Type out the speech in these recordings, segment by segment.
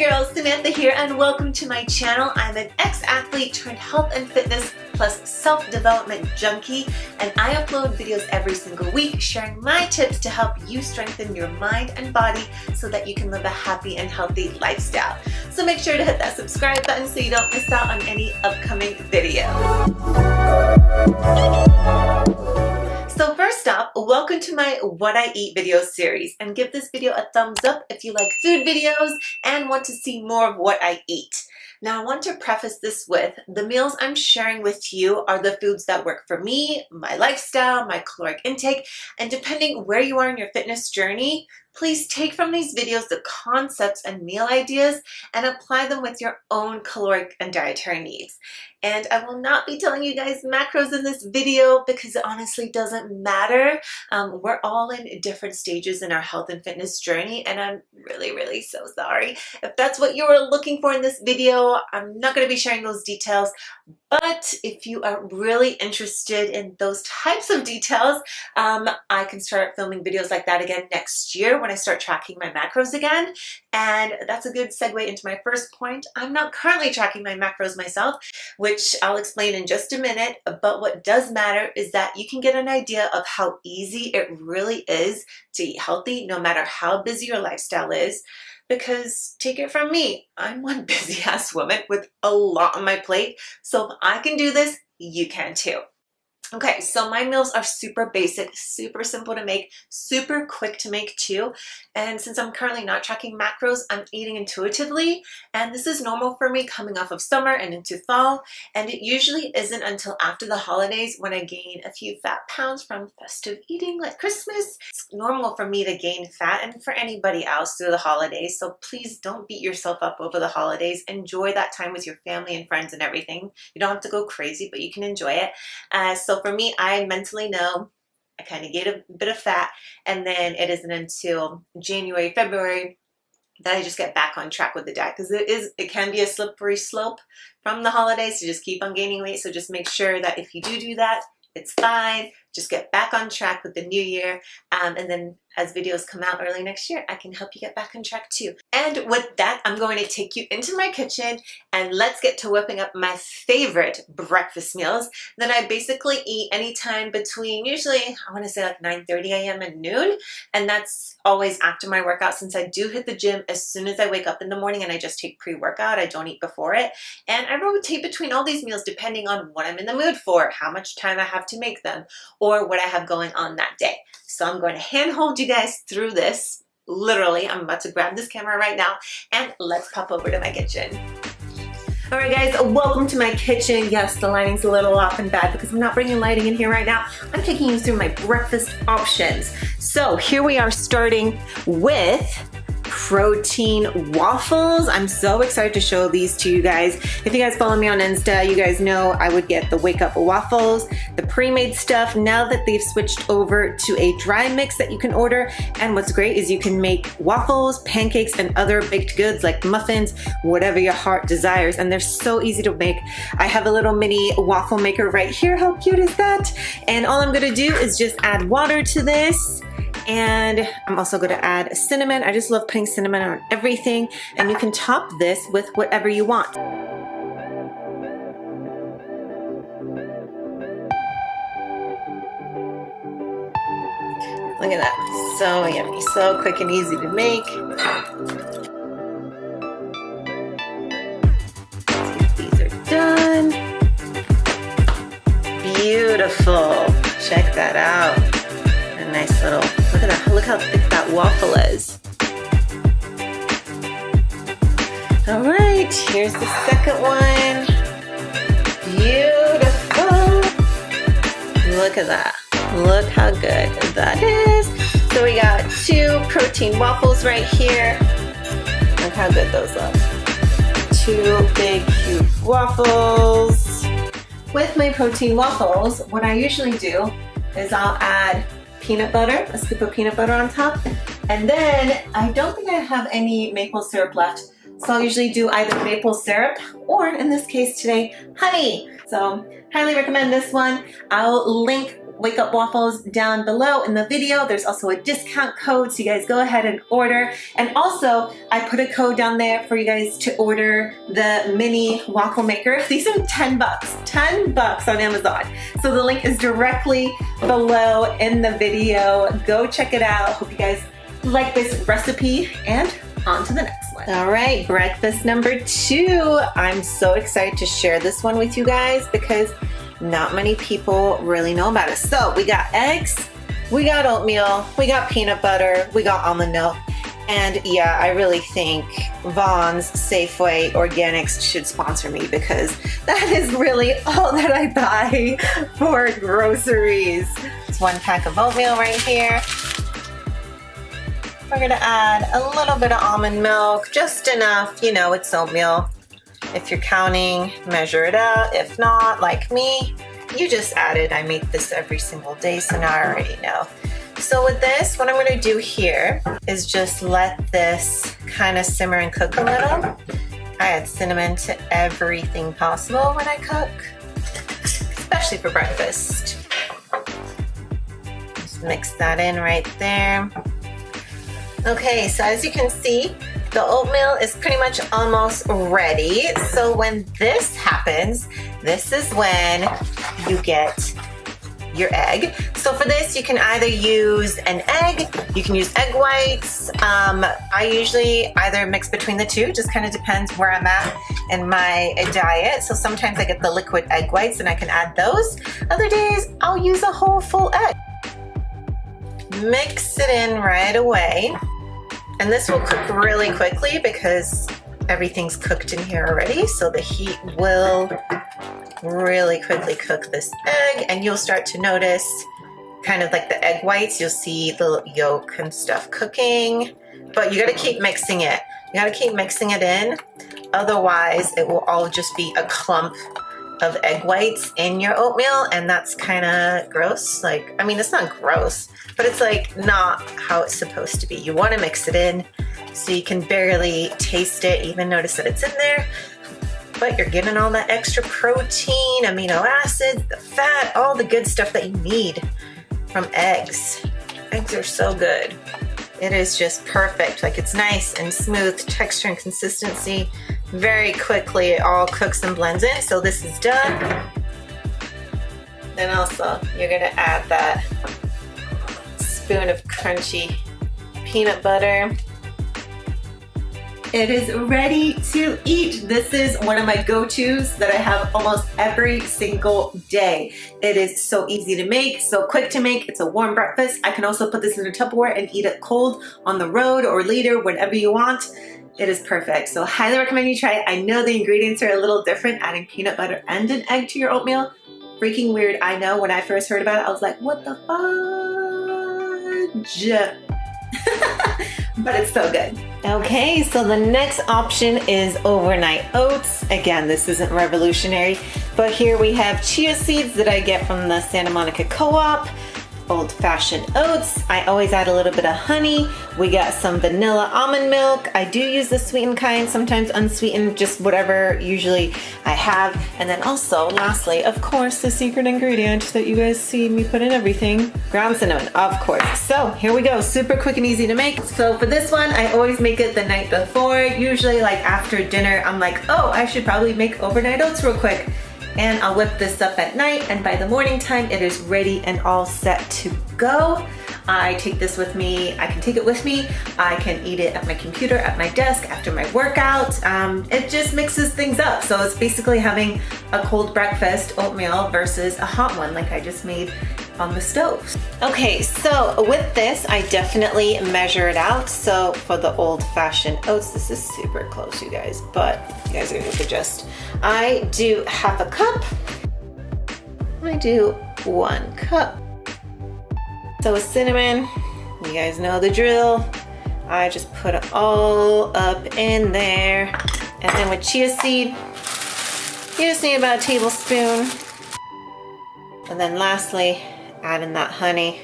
girl, Samantha here, and welcome to my channel. I'm an ex-athlete turned health and fitness plus self-development junkie, and I upload videos every single week sharing my tips to help you strengthen your mind and body so that you can live a happy and healthy lifestyle. So make sure to hit that subscribe button so you don't miss out on any upcoming videos. So first off, welcome to my What I Eat video series, and give this video a thumbs up if you like food videos and want to see more of what I eat. Now I want to preface this with, the meals I'm sharing with you are the foods that work for me, my lifestyle, my caloric intake, and depending where you are in your fitness journey, please take from these videos the concepts and meal ideas and apply them with your own caloric and dietary needs. And I will not be telling you guys macros in this video because it honestly doesn't matter. We're all in different stages in our health and fitness journey, and I'm really so sorry. If that's what you were looking for in this video, I'm not going to be sharing those details. But if you are really interested in those types of details, I can start filming videos like that again next year when I start tracking my macros again. And that's a good segue into my first point. I'm not currently tracking my macros myself, which I'll explain in just a minute. But what does matter is that you can get an idea of how easy it really is to eat healthy, no matter how busy your lifestyle is. Because take it from me, I'm one busy ass woman with a lot on my plate. So if I can do this, you can too. Okay, so my meals are super basic, super simple to make, super quick to make too. And since I'm currently not tracking macros, I'm eating intuitively. And this is normal for me coming off of summer and into fall. And it usually isn't until after the holidays when I gain a few fat pounds from festive eating like Christmas. It's normal for me to gain fat and for anybody else through the holidays. So please don't beat yourself up over the holidays. Enjoy that time with your family and friends and everything. You don't have to go crazy, but you can enjoy it. So for me, I mentally know I kind of gain a bit of fat, and then it isn't until January, February that I just get back on track with the diet, because it can be a slippery slope from the holidays to just keep on gaining weight. So just make sure that if you do that, it's fine. Just get back on track with the new year, and then as videos come out early next year, I can help you get back on track too. And with that, I'm going to take you into my kitchen and let's get to whipping up my favorite breakfast meals that I basically eat anytime between, usually I want to say like 9:30 a.m. and noon, and that's always after my workout, since I do hit the gym as soon as I wake up in the morning, and I just take pre-workout. I don't eat before it, and I rotate between all these meals depending on what I'm in the mood for, how much time I have to make them, or what I have going on that day. So I'm going to handhold you guys through this. Literally, I'm about to grab this camera right now and let's pop over to my kitchen. All right guys, welcome to my kitchen. Yes, the lighting's a little off and bad because I'm not bringing lighting in here right now. I'm taking you through my breakfast options. So here we are starting with protein waffles. I'm so excited to show these to you guys. If you guys follow me on Insta, you guys know I would get the wake up waffles, the pre-made stuff. Now that they've switched over to a dry mix that you can order, and what's great is you can make waffles, pancakes, and other baked goods like muffins, whatever your heart desires, and they're so easy to make. I have a little mini waffle maker right here. How cute is that? And all I'm gonna do is just add water to this. And I'm also going to add cinnamon. I just love putting cinnamon on everything. And you can top this with whatever you want. Look at that. So yummy. So quick and easy to make. These are done. Beautiful. Check that out. A nice little, look at that, look how thick that waffle is. All right, here's the second one. Beautiful. Look at that. Look how good that is. So we got 2 protein waffles right here. Look how good those look. 2 big, huge waffles. With my protein waffles, what I usually do is I'll add peanut butter, a scoop of peanut butter on top, and then I don't think I have any maple syrup left, so I'll usually do either maple syrup or, in this case today, honey. So highly recommend this one. I'll link Wake Up Waffles down below in the video. There's also a discount code, so you guys go ahead and order. And also, I put a code down there for you guys to order the mini waffle maker. These are 10 bucks, 10 bucks on Amazon. So the link is directly below in the video. Go check it out. Hope you guys like this recipe, and on to the next one. All right, breakfast number 2. I'm so excited to share this one with you guys because not many people really know about it. So we got eggs, we got oatmeal, we got peanut butter, we got almond milk. And yeah, I really think Vaughn's, Safeway, Organics should sponsor me because that is really all that I buy for groceries. It's 1 pack of oatmeal right here. We're gonna add a little bit of almond milk, just enough, you know, it's oatmeal. If you're counting, measure it out. If not, like me, you just add it. I make this every single day, so now I already know. So with this, what I'm gonna do here is just let this kind of simmer and cook a little. I add cinnamon to everything possible when I cook, especially for breakfast. Just mix that in right there. Okay, so as you can see, the oatmeal is pretty much almost ready. So when this happens, this is when you get your egg. So for this, you can either use an egg, you can use egg whites. I usually either mix between the two, just kind of depends where I'm at in my diet. So sometimes I get the liquid egg whites and I can add those. Other days, I'll use a whole full egg. Mix it in right away. And this will cook really quickly because everything's cooked in here already. So the heat will really quickly cook this egg, and you'll start to notice kind of like the egg whites. You'll see the yolk and stuff cooking, but you gotta keep mixing it. You gotta keep mixing it in. Otherwise, it will all just be a clump of egg whites in your oatmeal, and that's kind of gross. Like, I mean, it's not gross, but it's like not how it's supposed to be. You want to mix it in so you can barely taste it, even notice that it's in there, but you're getting all that extra protein, amino acids, the fat, all the good stuff that you need from eggs. Eggs are so good. It is just perfect. Like, it's nice and smooth texture and consistency. Very quickly, it all cooks and blends in. So this is done. Then also, you're gonna add that spoon of crunchy peanut butter. It is ready to eat. This is one of my go-tos that I have almost every single day. It is so easy to make, so quick to make. It's a warm breakfast. I can also put this in a Tupperware and eat it cold on the road or later, whenever you want. It is perfect. So highly recommend you try it. I know the ingredients are a little different, adding peanut butter and an egg to your oatmeal. Freaking weird. I know, when I first heard about it, I was like, what the fudge? But it's so good. Okay, so the next option is overnight oats. Again, this isn't revolutionary, but here we have chia seeds that I get from the Santa Monica Co-op. Old-fashioned oats. I always add a little bit of honey. We got some vanilla almond milk. I do use the sweetened kind, sometimes unsweetened, just whatever usually I have. And then also, lastly, of course, the secret ingredient that you guys see me put in everything, ground cinnamon, of course. So here we go, super quick and easy to make. So for this one, I always make it the night before. Usually like after dinner, I'm like, oh, I should probably make overnight oats real quick. And I'll whip this up at night, and by the morning time, it is ready and all set to go. I take this with me. I can take it with me. I can eat it at my computer, at my desk, after my workout. It just mixes things up. So it's basically having a cold breakfast, oatmeal, versus a hot one like I just made on the stove. Okay, so with this, I definitely measure it out. So for the old-fashioned oats, this is super close, you guys, but you guys are gonna adjust. I do half a cup. I do 1 cup. So with cinnamon, you guys know the drill. I just put it all up in there. And then with chia seed, you just need about a tablespoon. And then lastly, add in that honey.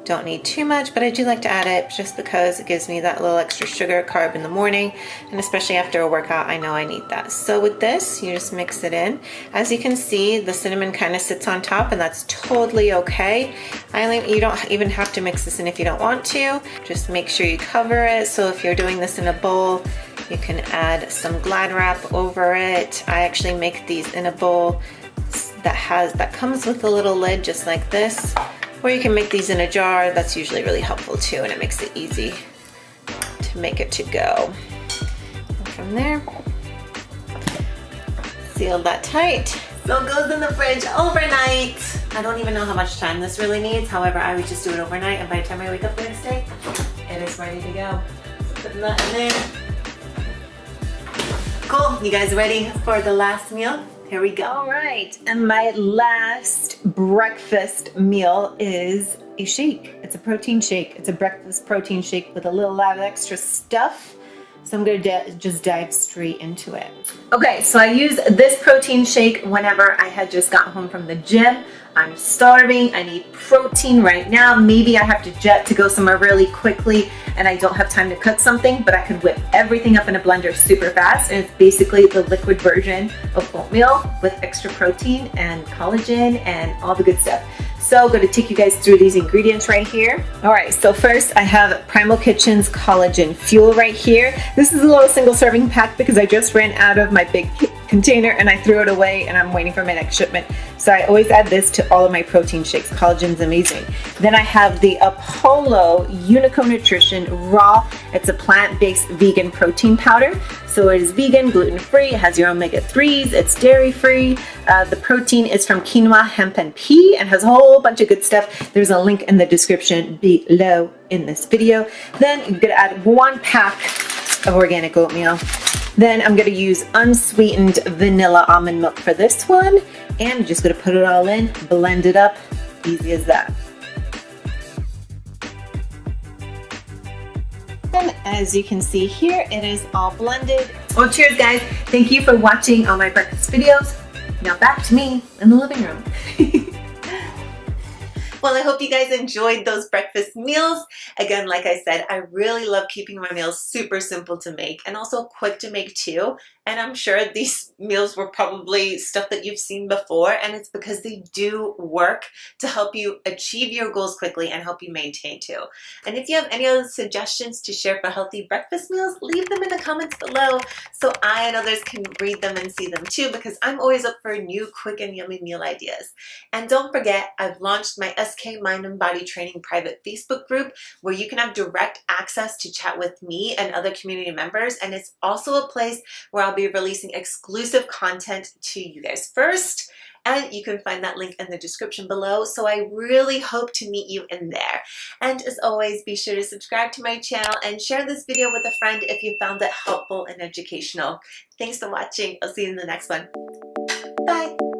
Don't need too much, but I do like to add it just because it gives me that little extra sugar carb in the morning, and especially after a workout, I know I need that. So with this, you just mix it in. As you can see, the cinnamon kind of sits on top, and that's totally okay. You don't even have to mix this in if you don't want to. Just make sure you cover it. So if you're doing this in a bowl, you can add some Glad wrap over it. I actually make these in a bowl that comes with a little lid just like this. Or you can make these in a jar. That's usually really helpful too, and it makes it easy to make it to go. And from there, seal that tight. So it goes in the fridge overnight. I don't even know how much time this really needs. However, I would just do it overnight, and by the time I wake up the next day, it is ready to go. So putting that in there. Cool, you guys ready for the last meal? Here we go. All right, and my last breakfast meal is a shake. It's a protein shake. It's a breakfast protein shake with a little lot of extra stuff. So I'm gonna just dive straight into it. Okay, so I use this protein shake whenever I had just got home from the gym. I'm starving, I need protein right now. Maybe I have to jet to go somewhere really quickly and I don't have time to cook something, but I could whip everything up in a blender super fast, and it's basically the liquid version of oatmeal with extra protein and collagen and all the good stuff. So I'm going to take you guys through these ingredients right here. All right, so first I have Primal Kitchen's Collagen Fuel right here. This is a little single serving pack because I just ran out of my big container and I threw it away and I'm waiting for my next shipment. So I always add this to all of my protein shakes. Collagen's amazing. Then I have the Apollo Unico Nutrition Raw. It's a plant-based vegan protein powder. So it is vegan, gluten-free, it has your omega-3s, it's dairy-free. The protein is from quinoa, hemp, and pea, and has a whole bunch of good stuff. There's a link in the description below in this video. Then you're gonna add 1 pack of organic oatmeal. Then I'm gonna use unsweetened vanilla almond milk for this one. And I'm just gonna put it all in, blend it up, easy as that. And as you can see here, it is all blended. Well, cheers guys. Thank you for watching all my breakfast videos. Now back to me in the living room. Well, I hope you guys enjoyed those breakfast meals. Again, like I said, I really love keeping my meals super simple to make and also quick to make too. And I'm sure these meals were probably stuff that you've seen before, and it's because they do work to help you achieve your goals quickly and help you maintain too. And if you have any other suggestions to share for healthy breakfast meals, leave them in the comments below so I and others can read them and see them too, because I'm always up for new, quick, and yummy meal ideas. And don't forget, I've launched my SK Mind and Body Training private Facebook group where you can have direct access to chat with me and other community members, and it's also a place where I'll be releasing exclusive content to you guys first, and you can find that link in the description below. So I really hope to meet you in there. And as always, be sure to subscribe to my channel and share this video with a friend if you found it helpful and educational. Thanks for watching. I'll see you in the next one. Bye.